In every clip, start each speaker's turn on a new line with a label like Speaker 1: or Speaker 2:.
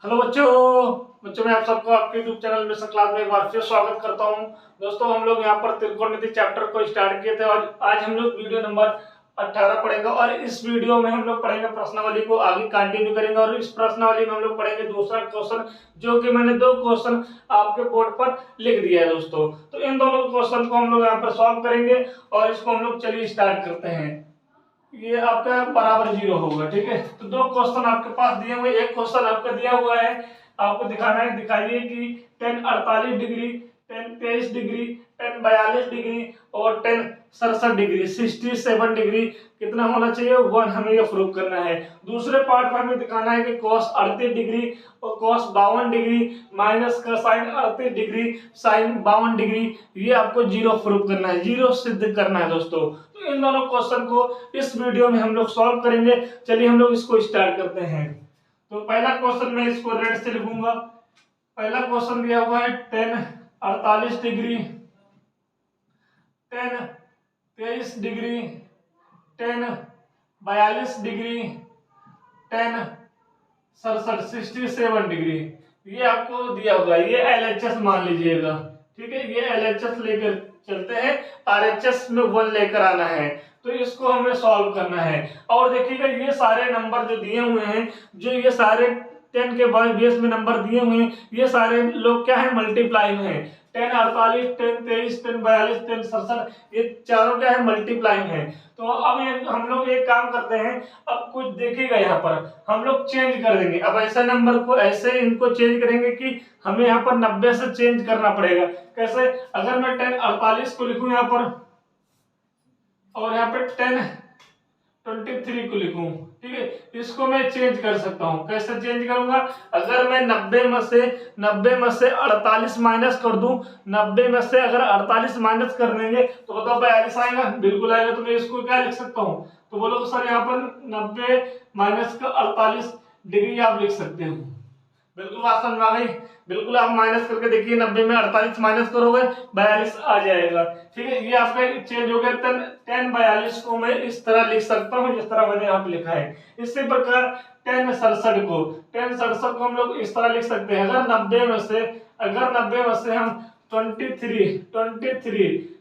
Speaker 1: Hello बच्चों। मैं आप सबको आपके यूट्यूब चैनल में क्लास में एक बार फिर स्वागत करता हूं। दोस्तों हम लोग यहां पर त्रिकोणमिति चैप्टर को स्टार्ट किए थे और आज हम लोग वीडियो नंबर 18 पढ़ेंगे और इस वीडियो में हम लोग पढ़ेंगे प्रश्नावली को आगे कंटिन्यू करेंगे और इस प्रश्नावली में हम लोग पढ़ेंगे दूसरा क्वेश्चन, जो कि मैंने दो क्वेश्चन आपके बोर्ड पर लिख दिया है दोस्तों। तो इन दोनों क्वेश्चन को हम लोग यहाँ पर सॉल्व करेंगे और इसको हम लोग चलिए स्टार्ट करते हैं। ये आपका बराबर जीरो होगा, ठीक है। तो दो क्वेश्चन आपके पास दिए हुए, एक क्वेश्चन आपका दिया हुआ है, आपको दिखाना है, दिखाइए कि tan 48 degree, tan 23 degree, tan 42 degree और tan 67 डिग्री 67 डिग्री कितना होना चाहिए, 1 हमें ये प्रूव करना है। दूसरे पार्ट में हमें दिखाना है कि cos 38 डिग्री और cos 52 डिग्री माइनस का sin 38 डिग्री sin 52 डिग्री, ये आपको जीरो प्रूव करना है, जीरो सिद्ध करना है दोस्तों। तो इन दोनों क्वेश्चन को इस वीडियो में हम लोग सॉल्व करेंगे। चलिए हम लोग इसको स्टार्ट करते हैं। तो पहला क्वेश्चन मैं इसको रेड से लिखूंगा। पहला क्वेश्चन दिया हुआ है tan 48 degree, tan 23 degree, tan 42 degree, tan 67 degree, ये आपको दिया होगा। ये LHS मान लीजिएगा, ठीक है। ये LHS लेकर चलते हैं, RHS में 1 लेकर आना है। तो इसको हमें सॉल्व करना है और देखिएगा ये सारे नंबर जो दिए हुए हैं, जो ये सारे 10 के बेस में नंबर दिए हुए हैं, ये सारे लोग क्या है, मल्टीप्लाई में है। tan 48, tan 23, tan 42, tan 67, ये चारों क्या है, मल्टीप्लाई में है। तो अब हम लोग एक काम करते हैं, अब कुछ देखिएगा यहाँ पर हम लोग चेंज कर देंगे। अब ऐसे नंबर को ऐसे इनको चेंज करेंगे कि हमें यहाँ पर 90 से चेंज करना पड़ेगा। कैसे? अगर मैं tan 48 को लिखूं यहाँ पर और यहाँ पे tan 23 को लिखूं, ठीक है, इसको मैं चेंज कर सकता हूं। कैसे चेंज करूंगा? अगर मैं 90 में से 48 माइनस कर दूं, 90 में से अगर 48 माइनस कर देंगे तो बताओ 42 आएगा? बिल्कुल आएगा। तो मैं इसको क्या लिख सकता हूं? तो बोलो सर यहाँ पर 90 माइनस का 48 डिग्री आप लिख सकते हो। बिल्कुल बात समझ आ गई। बिल्कुल आप माइनस करके देखिए, 90 में 48 माइनस करोगे 42 आ जाएगा, ठीक है। ये आपका चेंज हो गया। tan 42 को मैं इस तरह लिख सकता हूँ जिस तरह मैंने यहाँ पे लिखा है। इसी प्रकार tan 67 को हम लोग इस तरह लिख सकते हैं। अगर 90 में से हम 23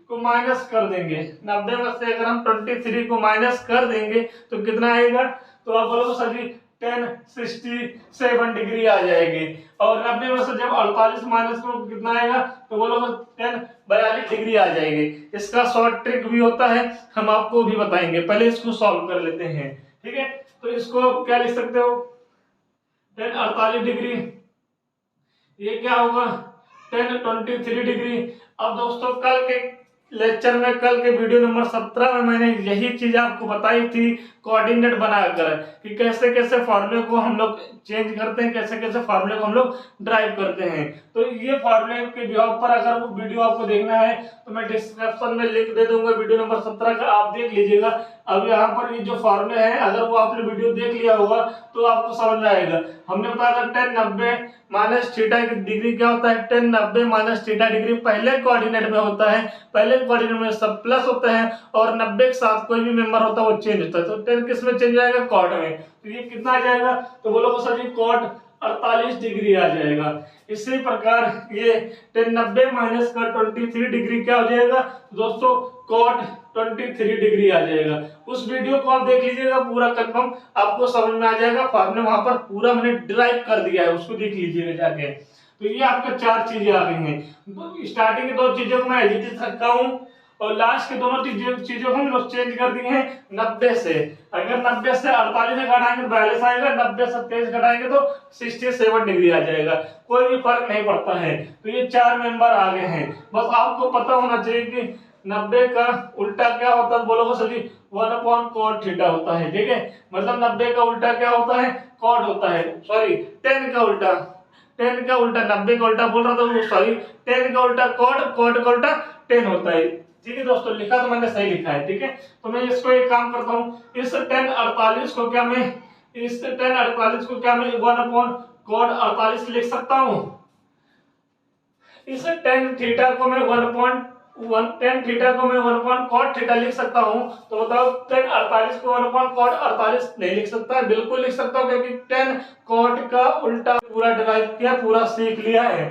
Speaker 1: को माइनस कर देंगे, 90 में से अगर हम 23 को माइनस कर देंगे तो कितना आएगा? तो आप बोलो सर जी tan 67 डिग्री आ जाएगी। और 90 में से जब 48 माइनस करो कितना आएगा? तो बोलो tan 42 डिग्री आ जाएगी। इसका शॉर्ट ट्रिक भी होता है, हम आपको भी बताएंगे। पहले इसको सॉल्व कर लेते हैं, ठीक है। तो इसको क्या लिख सकते हो? tan 48 डिग्री, ये क्या होगा? tan 23 degree. अब दोस्तों कल के लेक्चर में, कल के वीडियो नंबर 17 में मैंने यही चीज आपको बताई थी, कोऑर्डिनेट बनाकर कि कैसे कैसे फॉर्मूले को हम लोग चेंज करते हैं, कैसे कैसे फॉर्मूले को हम लोग ड्राइव करते हैं। तो ये फॉर्मूले के जवाब पर अगर वो वीडियो आपको देखना है तो मैं डिस्क्रिप्शन में लिंक दे दूंगा वीडियो नंबर 17 का, आप देख लीजिएगा। अब यहाँ पर ये जो फॉर्मूले हैं, अगर वो आपने वीडियो देख लिया होगा तो आपको समझ में आएगा। हमने बताया था tan 90 माइनस थीटा डिग्री क्या होता है? tan 90 माइनस थीटा डिग्री पहले कोऑर्डिनेट में होता है, पहले कोऑर्डिनेट में सब प्लस होता है और 90 के साथ कोई भी मेंबर होता है वो चेंज होता है। तो tan किस में चेंज आएगा? कॉट में। तो ये कितना आ जाएगा? तो बोलो सर जी कॉट 48 डिग्री आ जाएगा। इसी प्रकार ये tan 90 माइनस का 23 डिग्री क्या हो जाएगा दोस्तों? कॉट 23 डिग्री आ जाएगा। उस वीडियो को आप देख लीजिएगा, पूरा कंफर्म आपको समझ में आ जाएगा। फॉर्मूला वहां पर पूरा मैंने डिराइव कर दिया है, उसको देख लीजिएगा जाके। तो ये आपका 4 चीजें आ गई हैं। तो स्टार्टिंग की 2 चीजों को मैं एज इट रखा हूं और लास्ट के दोनों चीजों को हम लोग चेंज कर दिए हैं 90 से। अगर 90 से 48 घटाएंगे तो 42 आएगा, 90 से 23 घटाएंगे तो 67 डिग्री आ जाएगा। कोई भी फर्क नहीं पड़ता है। तो ये 4 मेंबर आ गए हैं। बस आपको पता होना चाहिए कि 90 का उल्टा क्या होता है? बोलोगे सर जी 1/cot थीटा होता है, ठीक है। मतलब 90 का उल्टा क्या होता है? कॉट होता है। सॉरी 10 का उल्टा 90 का उल्टा बोल रहा था, सॉरी 10 का उल्टा कॉट, कॉट का उल्टा 10 होता है। ठीक है दोस्तों, लिखा तो मैंने सही लिखा है, ठीक है। तो मैं इसको एक काम करता हूँ, इस tan 48 को क्या मैं 1/cot 48 लिख सकता हूँ। इस tan थीटा को मैं tan थीटा को मैं 1/cot थीटा लिख सकता हूँ, तो बताओ tan 48 को 1/cot 48 नहीं लिख सकता है? बिल्कुल लिख सकता हूँ, क्योंकि tan cot का उल्टा पूरा डिराइव किया, पूरा सीख लिया है।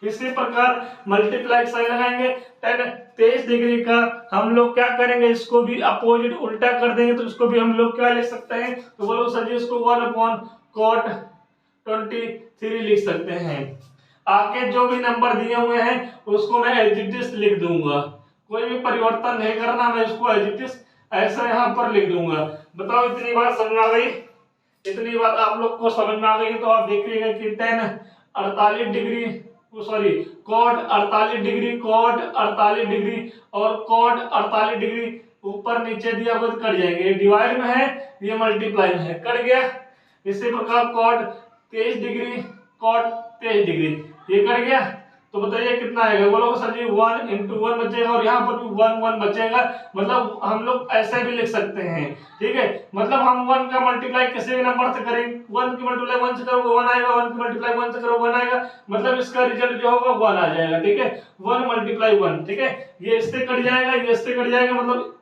Speaker 1: इसी प्रकार मल्टीप्लाई साइन लगाएंगे, tan 23 डिग्री का हम लोग क्या करेंगे, इसको भी अपोजिट उल्टा कर देंगे, तो इसको भी हम लोग क्या लिख सकते हैं, तो बोलो सर जी इसको 1/cot 23 लिख सकते हैं। आगे जो भी नंबर दिए हुए हैं उसको मैं एज इट इज लिख दूंगा, कोई भी परिवर्तन नहीं करना, मैं इसको एज इट इज ऐसा यहाँ पर लिख दूंगा। बताओ इतनी बात समझ में आ गई? इतनी बात आप लोग को समझ में आ गई, तो आप देखिएगा कि tan 48 degree sorry cot 48 degree, cot 48 degree और cot 48 डिग्री ऊपर नीचे दिया हुआ तो कट जाएंगे, ये डिवाइड में है, ये मल्टीप्लाई में है, कट गया। इसी प्रकार cot 23 डिग्री, cot 23 डिग्री, ये कट गया। तो बताइए कितना आएगा, बोलो सर जी 1 × 1 बचेगा, और यहाँ पर भी 1 1 बचेगा। मतलब हम लोग ऐसे भी लिख सकते हैं, ठीक है। मतलब हम 1 का मल्टीप्लाई किसी भी नंबर से करें, 1 की मल्टीप्लाई 1 से करोगे 1 आएगा, 1 की मल्टीप्लाई 1 से करोगे 1 आएगा, मतलब इसका रिजल्ट जो होगा 1 आ जाएगा, ठीक है। 1 × 1, ठीक है। ये इससे कट जाएगा, ये इससे कट जाएगा, मतलब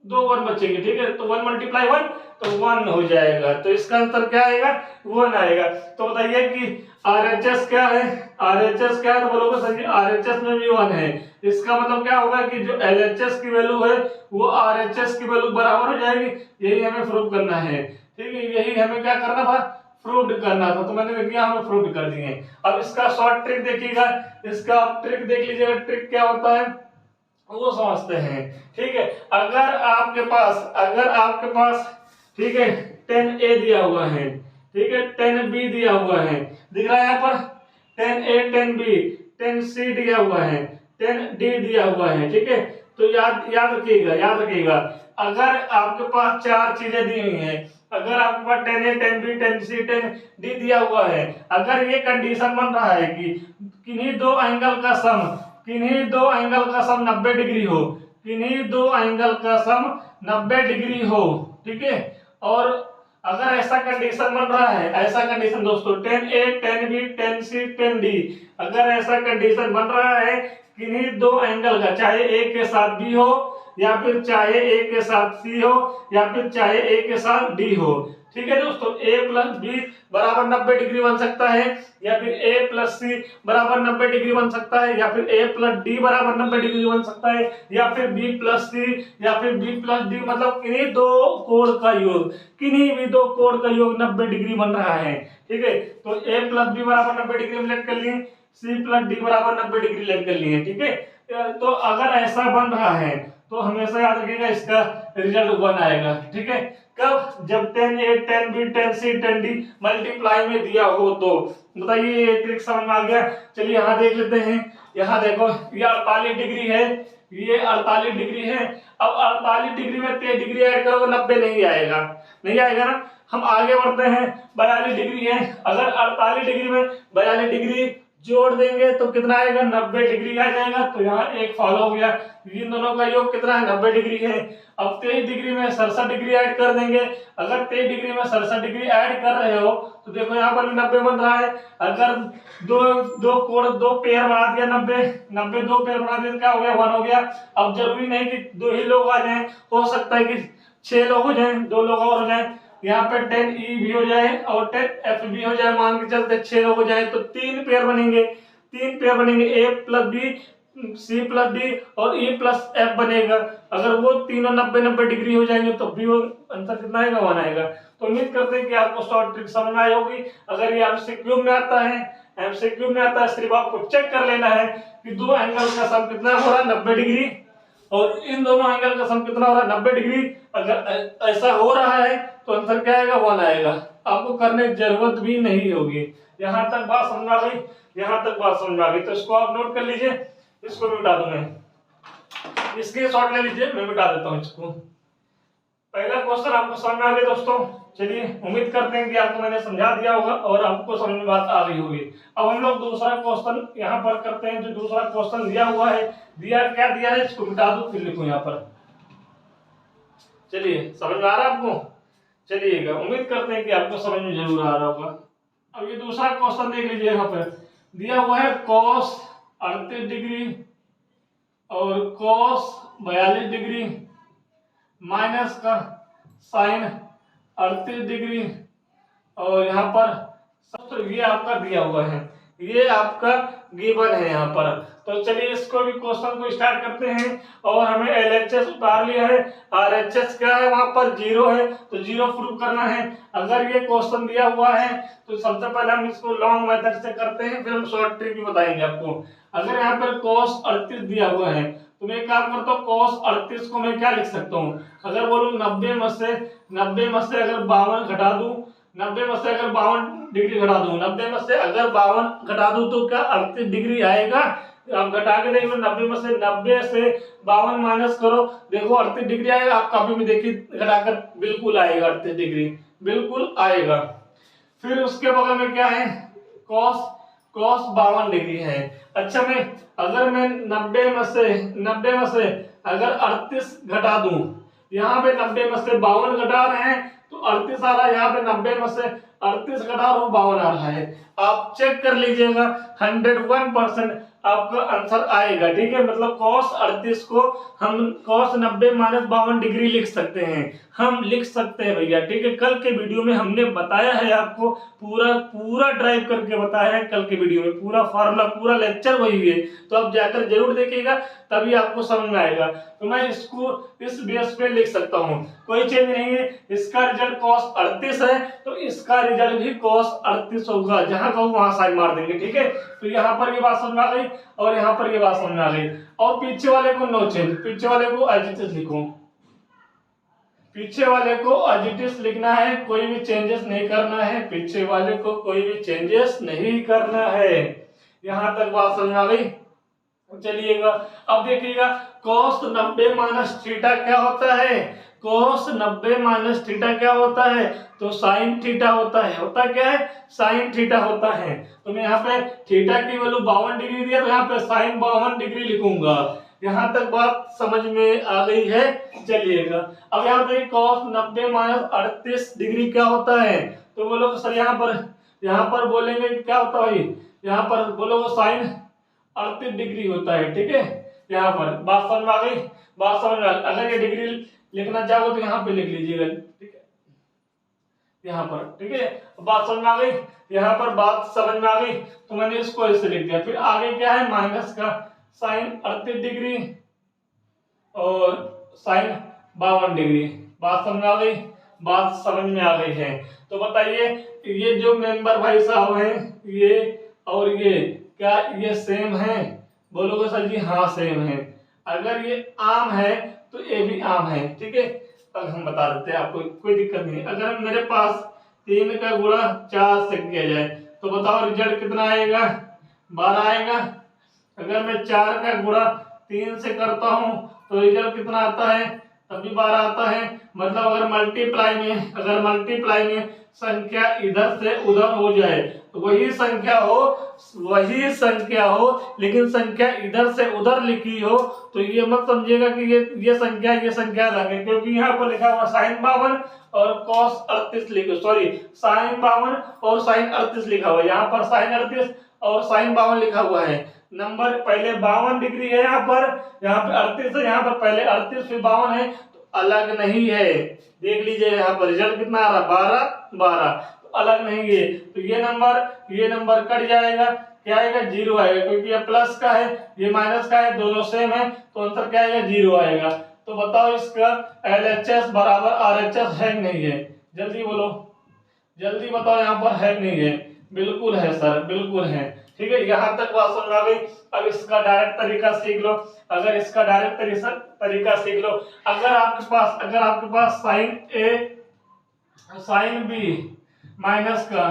Speaker 1: 2 1 बचेंगे, ठीक है। तो 1 × 1 तो 1 हो जाएगा, तो इसका आंसर क्या आएगा, 1 आएगा। तो बताइए कि RHS क्या है, RHS क्या है, तो बोलोगे सर जी RHS में भी 1 है। इसका मतलब क्या होगा कि जो LHS की वैल्यू है वो RHS की वैल्यू बराबर हो जाएगी, यही हमें प्रूव करना है, ठीक है। यही हमें क्या करना था, प्रूव करना था, तो मैंने किया, हमें प्रूव कर दिए। अब इसका शॉर्ट ट्रिक देखिएगा, इसका ट्रिक देख लीजिएगा, ट्रिक क्या होता है वो समझते हैं, ठीक है। अगर आपके पास ठीक है 10A दिया हुआ है, ठीक है, 10B दिया हुआ है, दिख रहा है यहाँ पर 10A 10B 10C दिया हुआ है, 10D दिया हुआ है, ठीक है। तो याद रखिएगा अगर आपके पास 4 चीजें दी हुई हैं, अगर आपके पास 10A 10B 10C 10D दिया हुआ है, अगर ये कंडीशन बन रहा है कि किन्हीं दो एंगल का सम 90 डिग्री हो, किन्हीं दो एंगल का सम 90 डिग्री हो, ठीक है। और अगर ऐसा कंडीशन बन रहा है, ऐसा कंडीशन दोस्तों 10A 10B 10C 10D, अगर ऐसा कंडीशन बन रहा है किन्हीं दो एंगल का, चाहे A के साथ B हो, या फिर चाहे A के साथ C हो, या फिर चाहे A के साथ D हो, ठीक है दोस्तों। A + B बराबर 90 डिग्री बन सकता है, या फिर A + C बराबर 90 डिग्री बन सकता है, या फिर A + D बराबर 90 डिग्री बन सकता है, या फिर B + C, या फिर B + D, मतलब किन्हीं दो कोण का योग, किन्हीं भी दो कोण का योग 90 डिग्री बन रहा है, ठीक है। तो A + B बराबर 90 डिग्री हम लेट कर लिए, C + D बराबर 90 डिग्री लेट कर लिए, ठीक है। तो अगर ऐसा बन रहा है तो हमेशा याद रखिएगा इसका रिजल्ट 1 आएगा, ठीक है। कब, जब 10A 10B 10C 10D multiply में दिया हो तो। बताइए ये ट्रिक समझ में आ गया? चलिए यहाँ देख लेते हैं, यहाँ देखो ये 48 डिग्री है, ये 48 डिग्री है। अब 48 डिग्री में 3 डिग्री ऐड करोगे 90 नहीं आएगा ना। हम आगे बढ़ते हैं, 42 डिग्री है, अगर 48 डिग्री में 42 डिग्री जोड़ देंगे तो कितना आएगा, 90 डिग्री आ जाएगा। तो यहाँ एक फॉलो हो गया, इन दोनों का योग कितना है, 90 डिग्री है। अब 23 डिग्री में 67 डिग्री ऐड कर देंगे, अगर 23 डिग्री में 67 डिग्री ऐड कर रहे हो तो देखो यहाँ पर भी 90 बन रहा है। अगर दो पेयर बना दिया, 90 दो पेयर बना दिया तो क्या हो गया, 1 हो गया। अब जरूरी नहीं कि 2 ही लोग आ जाए, हो सकता है कि 6 लोग हो जाए, 2 लोग और हो जाए, यहाँ पे 10E भी हो जाए और 10F भी हो जाए, मान के चलते 6 लोग हो जाए तो 3 पेयर बनेंगे, A + B C + D और E + F बनेगा। अगर वो तीनों 90 डिग्री हो जाएंगे तो भी वो आंसर कितना आएगा, 1 आएगा। तो उम्मीद करते हैं कि आपको शॉर्ट ट्रिक समझ में आई होगी। अगर ये MCQ में आता है, सिर्फ आपको चेक कर लेना है कि दो एंगल का सम कितना हो रहा है, 90 डिग्री, और इन दोनों एंगल का सम कितना हो रहा है, 90 डिग्री। अगर ऐसा हो रहा है तो आंसर क्या आएगा, 1 आएगा। आपको करने की जरूरत भी नहीं होगी। यहाँ तक बात समझ आ गई, तो इसको आप नोट कर लीजिए, इसको भी मिटा दूं मैं, इसके शॉर्ट ले लीजिए, मैं मिटा देता हूँ इसको। पहला क्वेश्चन आपको समझ में आ गया दोस्तों। चलिए उम्मीद करते हैं कि आपको मैंने समझा दिया होगा और आपको समझ में बात आ गई होगी। अब हम लोग दूसरा क्वेश्चन यहाँ पर करते हैं। जो दूसरा क्वेश्चन दिया हुआ है, क्या दिया है, इसको मिटा दूं फिर लिखूं यहाँ पर। चलिए समझ में आ रहा है आपको? चलिएगा, उम्मीद करते हैं कि आपको समझ में जरूर आ रहा होगा। अब ये दूसरा क्वेश्चन देख लीजिए, यहाँ पर दिया हुआ है cos 38 डिग्री और cos 42 डिग्री माइनस का साइन 38 डिग्री, और यहाँ पर सब ये आपका दिया हुआ है, ये आपका गिवन है यहाँ पर। तो चलिए इसको भी क्वेश्चन को स्टार्ट करते हैं। और हमें LHS उतार लिया है, RHS क्या है वहां पर 0 है, तो 0 प्रूव करना है। अगर ये क्वेश्चन दिया हुआ है तो सबसे पहले हम इसको लॉन्ग मेथड से करते हैं, फिर हम शॉर्ट ट्रिक भी बताएंगे आपको। अगर यहाँ पर cos 38 दिया हुआ है तो मैं क्या करता हूँ, cos 38 को मैं क्या लिख सकता हूँ, अगर बोलूँ 90 में से अगर 52 घटा दूं, 90 में से अगर 52 डिग्री घटा दूं, 90 में से अगर 52 घटा दूं तो क्या 38 डिग्री आएगा। आप घटा के देख लो, 90 में से 52 माइनस करो, देखो 38 डिग्री आएगा। आप कॉपी में देखिए घटाकर, बिल्कुल आएगा 38 डिग्री, बिल्कुल आएगा। फिर उसके बगल में क्या है, cos 52 डिग्री है। अच्छा अगर मैं 90 में से अगर 38 घटा दूं, यहाँ पे 90 में से 52 घटा रहे हैं तो 38 आ रहा है, यहाँ पे 90 में से 38 घटा रहा हूँ 52 आ रहा है। आप चेक कर लीजिएगा, 101% आपका आंसर आएगा। ठीक है, मतलब cos 38 को हम cos 90 माइनस 52 डिग्री लिख सकते हैं, हम लिख सकते हैं भैया। ठीक है, कल के वीडियो में हमने बताया है आपको, पूरा ड्राइव करके बताया है कल के वीडियो में, पूरा फार्मूला पूरा लेक्चर वही है, तो आप जाकर जरूर देखिएगा, तभी आपको समझ में आएगा। तो मैं इसको इस बेस पे लिख सकता हूँ, कोई चेंज नहीं है। इसका रिजल्ट cos 38 है तो इसका रिजल्ट भी cos 38 होगा, जहां कहूँ वहां साइन मार देंगे। ठीक है, तो यहाँ पर ये बात समझ आ गई और यहाँ पर ये बात समझ आ गई। और पीछे वाले को नो चेंज, पीछे वाले को एज इट इज लिखो, पीछे वाले को एज इट इज लिखना है, कोई भी चेंजेस नहीं करना है, पीछे वाले को कोई भी चेंजेस नहीं करना है। यहां तक बात समझ आ गई। चलिएगा अब देखिएगा, cos 90 माइनस थीटा क्या होता है, cos 90 माइनस थीटा क्या होता है, तो साइन थीटा होता है। होता क्या है, साइन थीटा होता है। तो मैं यहाँ पे थीटा की वैल्यू 52 डिग्री दिया, तो यहाँ पे साइन 52 डिग्री लिखूंगा। यहाँ तक बात समझ में आ गई है। चलिएगा अब यहाँ पे cos 90 माइनस 38 डिग्री क्या होता है, तो बोलो सर यहाँ पर बोलेंगे क्या होता है भाई, यहाँ पर बोलोगे साइन 38 डिग्री होता है। ठीक है, यहाँ पर बात समझ में आ गई, बात समझ में आ गई। अगर ये डिग्री लिखना चाहो तो यहाँ पे लिख लीजिएगा। ठीक है, यहाँ पर, ठीक है, बात समझ में आ गई, यहाँ पर बात समझ में आ गई, तो मैंने इसको ऐसे लिख दिया। फिर आगे क्या है, माइनस का साइन 38 डिग्री और साइन 52 डिग्री। बात समझ में आ गई, बात समझ में आ गई है। तो बताइए ये जो मेंबर भाई साहब हैं, ये और ये क्या ये सेम है, बोलोगे सर जी हाँ सेम है। अगर ये आम है तो ये भी आम है। ठीक है, अब हम बता देते हैं आपको, कोई दिक्कत नहीं। अगर मेरे पास 3 का गुणा 4 से किया जाए तो बताओ रिजल्ट कितना आएगा, 12 आएगा। अगर मैं 4 का गुणा 3 से करता हूं तो रिजल्ट कितना आता है, तब भी 12 आता है। मतलब अगर मल्टीप्लाई में संख्या इधर से उधर हो जाए, तो वही संख्या हो लेकिन संख्या इधर से उधर लिखी हो, तो ये मत समझिएगा कि ये संख्या अलग है, क्योंकि यहाँ पर लिखा हुआ साइन 52 और cos 38 लिखो, सॉरी साइन 52 और साइन 38 लिखा हुआ है। यहाँ पर साइन 38 और साइन 52 लिखा हुआ है। नंबर पहले 52 डिग्री है, यहाँ पर 38 है, यहाँ पर पहले 38 फिर 52 है, तो अलग नहीं है। देख लीजिए यहाँ पर रिजल्ट कितना आ रहा, 12, तो अलग नहीं है। तो ये नंबर कट जाएगा, क्या आएगा, 0 आएगा, क्योंकि ये प्लस का है ये माइनस का है, दोनों सेम है, तो आंसर क्या आएगा, 0 आएगा। तो बताओ इसका LHS बराबर RHS है नहीं है, जल्दी बोलो, जल्दी बताओ, यहाँ पर है नहीं है, बिल्कुल है सर, बिल्कुल है। ठीक है, यहाँ तक बात समझ आ गई। अब इसका डायरेक्ट तरीका सीख लो, अगर इसका डायरेक्ट तरीका सीख लो। अगर आपके पास sine A sine B minus का,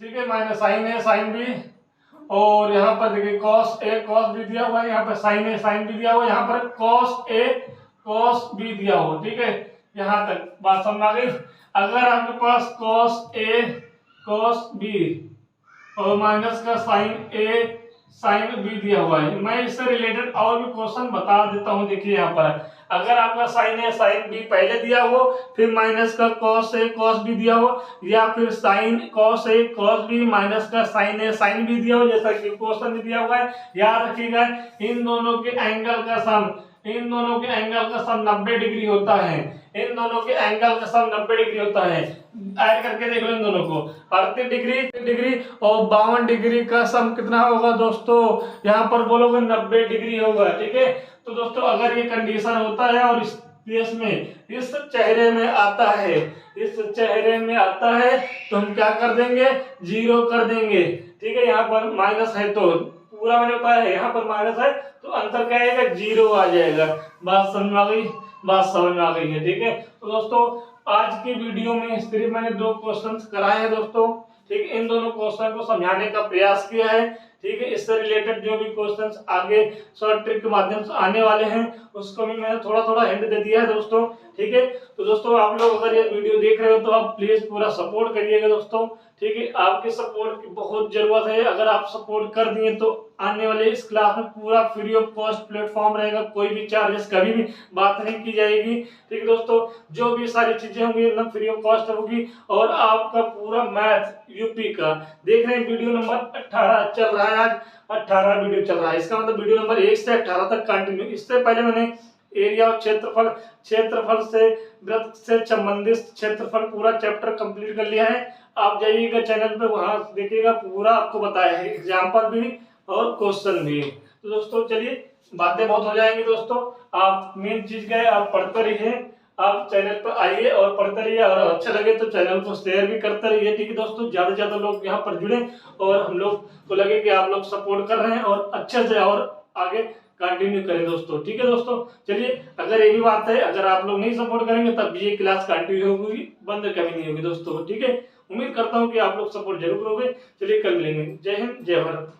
Speaker 1: ठीक है, minus sine A sine B, और यहाँ पर देखिए cos A cos B दिया हुआ है, यहाँ पर साइन A साइन B दिया हुआ है, यहाँ पर cos A cos B दिया हुआ। ठीक है, यहाँ तक बात समझ आ गई। अगर आपके पास cos A cos B और माइनस का साइन A साइन बी दिया हुआ है। मैं इससे रिलेटेड और भी क्वेश्चन बता देता हूँ। देखिए यहाँ पर अगर आपका साइन है साइन बी पहले दिया हो, फिर माइनस का कॉस ए कॉस बी दिया हो, या फिर sine cos A cos B minus का साइन ए साइन बी दिया हो, जैसा कि क्वेश्चन में दिया हुआ है। याद रखिएगा इन दोनों के एंगल का सम, इन दोनों के एंगल का सम 90 डिग्री होता है। इन दोनों के एंगल का सम 90 डिग्री होता है। ऐड करके देख लो इन दोनों को, 38 डिग्री और 52 डिग्री का सम कितना होगा दोस्तों? यहाँ पर बोलोगे 90 डिग्री होगा। ठीक है, तो दोस्तों अगर ये कंडीशन होता है और इस केस में इस चेहरे में आता है, इस चेहरे में आता है, तो हम क्या कर देंगे? 0 कर देंगे। ठीक है, यहाँ पर माइनस है तो पूरा मैंने बताया है, यहाँ पर माइनस है तो आंसर क्या आएगा? 0 आ जाएगा। बात समझ में आ गई? बात समझ में आ गई है। ठीक है, तो दोस्तों आज की वीडियो में सिर्फ मैंने 2 क्वेश्चंस कराए हैं दोस्तों। ठीक है, इन दोनों क्वेश्चन को समझाने का प्रयास किया है। ठीक है, इससे रिलेटेड जो भी क्वेश्चंस आगे शॉर्ट ट्रिक के माध्यम से आने वाले हैं उसको भी मैंने थोड़ा थोड़ा हिंट दे दिया है दोस्तों। ठीक है, तो दोस्तों आप लोग अगर ये वीडियो देख रहे हो तो आप प्लीज पूरा सपोर्ट करिएगा दोस्तों। ठीक है, आपके सपोर्ट की बहुत जरूरत है। अगर आप सपोर्ट कर दिए तो आने वाले इस क्लास में पूरा फ्री ऑफ कॉस्ट प्लेटफॉर्म रहेगा, कोई भी चार्जेस कभी भी बात नहीं की जाएगी। ठीक है दोस्तों, जो भी सारी चीजें होंगी एकदम फ्री ऑफ कॉस्ट होगी। और आपका पूरा मैथ यूपी का देख रहे हैं, वीडियो नंबर 18 चल रहा है, आज 18 वीडियो चल रहा है। इसका मतलब वीडियो नंबर 1 से 18 तक कंटिन्यू। इससे पहले मैंने एरिया और क्षेत्रफल, क्षेत्रफल से वृत्त से संबंधित क्षेत्रफल पूरा चैप्टर कंप्लीट कर लिया है। आप जाइएगा चैनल पे, वहां देखिएगा, पूरा आपको बताया है, एग्जाम्पल भी और क्वेश्चन भी। तो दोस्तों चलिए, बातें बहुत हो जाएंगी दोस्तों। आप मेन चीज क्या है, आप पढ़ते रहिए, आप चैनल पर आइए और पढ़ते रहिए, और अच्छा लगे तो चैनल को शेयर भी करते रहिए। ठीक है दोस्तों, ज्यादा से ज्यादा लोग यहाँ पर जुड़े और हम लोग को लगे कि आप लोग सपोर्ट कर रहे हैं और अच्छे से और आगे कंटिन्यू करें दोस्तों। ठीक है दोस्तों, चलिए, अगर यही बात है, अगर आप लोग नहीं सपोर्ट करेंगे तब ये क्लास कंटिन्यू होगी, बंद कभी नहीं होगी दोस्तों। ठीक है, उम्मीद करता हूँ कि आप लोग सपोर्ट जरूर करोगे। चलिए कल मिलेंगे। जय हिंद, जय भारत।